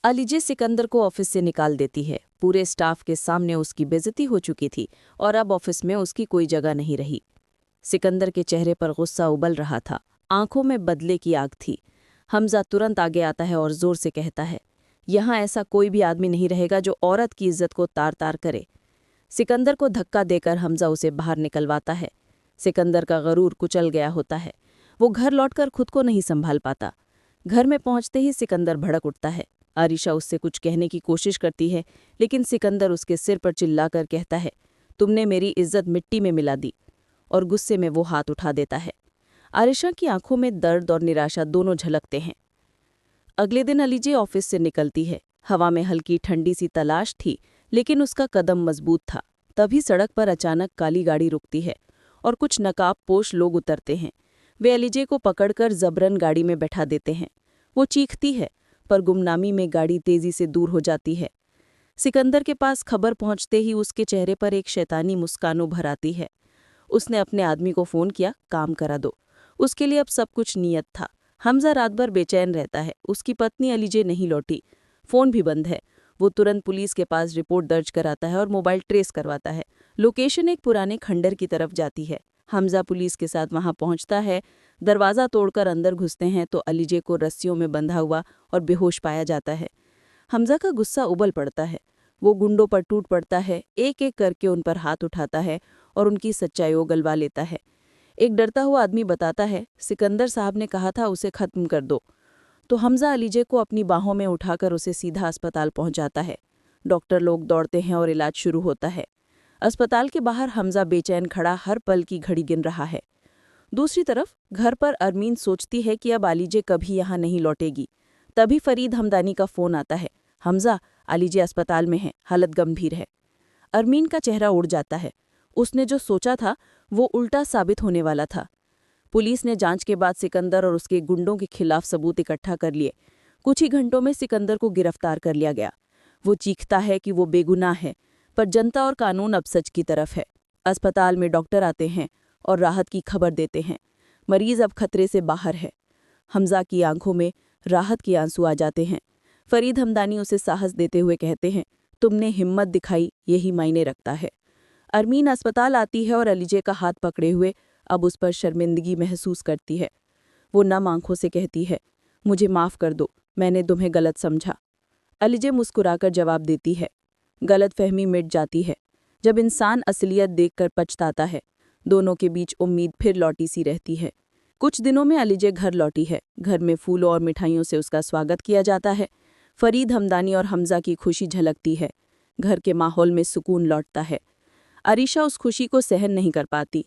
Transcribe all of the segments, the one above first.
अलीजे सिकंदर को ऑफिस से निकाल देती है। पूरे स्टाफ के सामने उसकी बेइज्जती हो चुकी थी और अब ऑफिस में उसकी कोई जगह नहीं रही। सिकंदर के चेहरे पर गुस्सा उबल रहा था, आंखों में बदले की आग थी। हमजा तुरंत आगे आता है और जोर से कहता है, यहाँ ऐसा कोई भी आदमी नहीं रहेगा जो औरत की इज्जत को तार तार करे। सिकंदर को धक्का देकर हमजा उसे बाहर निकलवाता है। सिकंदर का गरूर कुचल गया होता है। वो घर लौटकर खुद को नहीं संभाल पाता। घर में पहुंचते ही सिकंदर भड़क उठता है। आरिशा उससे कुछ कहने की कोशिश करती है, लेकिन सिकंदर उसके सिर पर चिल्लाकर कहता है, तुमने मेरी इज्जत मिट्टी में मिला दी, और गुस्से में वो हाथ उठा देता है। आरिशा की आंखों में दर्द और निराशा दोनों झलकते हैं। अगले दिन अलीजे ऑफिस से निकलती है। हवा में हल्की ठंडी सी तलाश थी, लेकिन उसका कदम मजबूत था। तभी सड़क पर अचानक काली गाड़ी रुकती है और कुछ नकाबपोश लोग उतरते हैं। वे अलीजे को पकड़कर जबरन गाड़ी में बैठा देते हैं। वो चीखती है, पर गुमनामी में गाड़ी तेजी से दूर हो जाती है। सिकंदर के पास खबर पहुंचते ही उसके चेहरे पर एक शैतानी मुस्कान उभर आती है। उसने अपने आदमी को फोन किया, काम करा दो। उसके लिए अब सब कुछ नियत था। हमजा रात भर बेचैन रहता है। उसकी पत्नी अलीजे नहीं लौटी, फोन भी बंद है। वो तुरंत पुलिस के पास रिपोर्ट दर्ज कराता है और मोबाइल ट्रेस करवाता है। लोकेशन एक पुराने खंडर की तरफ जाती है। हमजा पुलिस के साथ वहां पहुंचता है। दरवाज़ा तोड़कर अंदर घुसते हैं तो अलीजे को रस्सियों में बंधा हुआ और बेहोश पाया जाता है। हमजा का गुस्सा उबल पड़ता है। वो गुंडों पर टूट पड़ता है, एक एक करके उन पर हाथ उठाता है और उनकी सच्चाई उगलवा लेता है। एक डरता हुआ आदमी बताता है, सिकंदर साहब ने कहा था उसे खत्म कर दो। तो हमजा अलीजे को अपनी बाहों में उठाकर उसे सीधा अस्पताल पहुंचाता है। डॉक्टर लोग दौड़ते हैं और इलाज शुरू होता है। अस्पताल के बाहर हमजा बेचैन खड़ा हर पल की घड़ी गिन रहा है। दूसरी तरफ घर पर अरमीन सोचती है कि अब अलीजे कभी यहाँ नहीं लौटेगी। तभी फरीद हमदानी का फोन आता है, हमजा, अलीजे अस्पताल में है, हालत गंभीर है। अरमीन का चेहरा उड़ जाता है। उसने जो सोचा था वो उल्टा साबित होने वाला था। पुलिस ने जांच के बाद सिकंदर और उसके गुंडों के खिलाफ सबूत इकट्ठा कर लिए। कुछ ही घंटों में सिकंदर को गिरफ्तार कर लिया गया। वो चीखता है कि वो बेगुनाह है, पर जनता और कानून अब सच की तरफ है। अस्पताल में डॉक्टर आते हैं और राहत की खबर देते हैं। मरीज अब खतरे से बाहर है। हमजा की आंखों में राहत के आंसू आ जाते हैं। फरीद हमदानी उसे साहस देते हुए कहते हैं, तुमने हिम्मत दिखाई, यही मायने रखता है। अरमीन अस्पताल आती है और अलीजे का हाथ पकड़े हुए अब उस पर शर्मिंदगी महसूस करती है। वो नम आंखों से कहती है, मुझे माफ़ कर दो, मैंने तुम्हें गलत समझा। अलीजे मुस्कुराकर जवाब देती है, गलतफहमी मिट जाती है जब इंसान असलियत देखकर पछताता है। दोनों के बीच उम्मीद फिर लौटी सी रहती है। कुछ दिनों में अलीजे घर लौटी है। घर में फूलों और मिठाइयों से उसका स्वागत किया जाता है। फरीद हमदानी और हमजा की खुशी झलकती है। घर के माहौल में सुकून लौटता है। आरिशा उस खुशी को सहन नहीं कर पाती।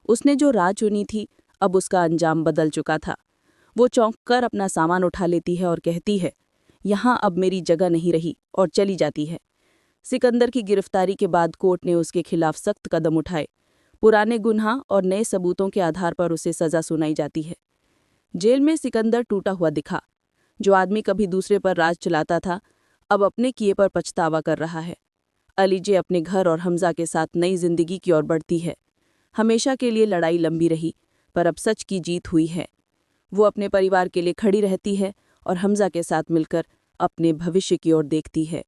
उसने जो राह चुनी थी, अब उसका अंजाम बदल चुका था। वो चौंक कर अपना सामान उठा लेती है और कहती है, यहाँ अब मेरी जगह नहीं रही, और चली जाती है। सिकंदर की गिरफ्तारी के बाद कोर्ट ने उसके खिलाफ सख्त कदम उठाए। पुराने गुनाह और नए सबूतों के आधार पर उसे सजा सुनाई जाती है। जेल में सिकंदर टूटा हुआ दिखा। जो आदमी कभी दूसरे पर राज चलाता था, अब अपने किए पर पछतावा कर रहा है। अलीजे अपने घर और हमजा के साथ नई जिंदगी की ओर बढ़ती है। हमेशा के लिए लड़ाई लंबी रही, पर अब सच की जीत हुई है। वो अपने परिवार के लिए खड़ी रहती है और हमजा के साथ मिलकर अपने भविष्य की ओर देखती है।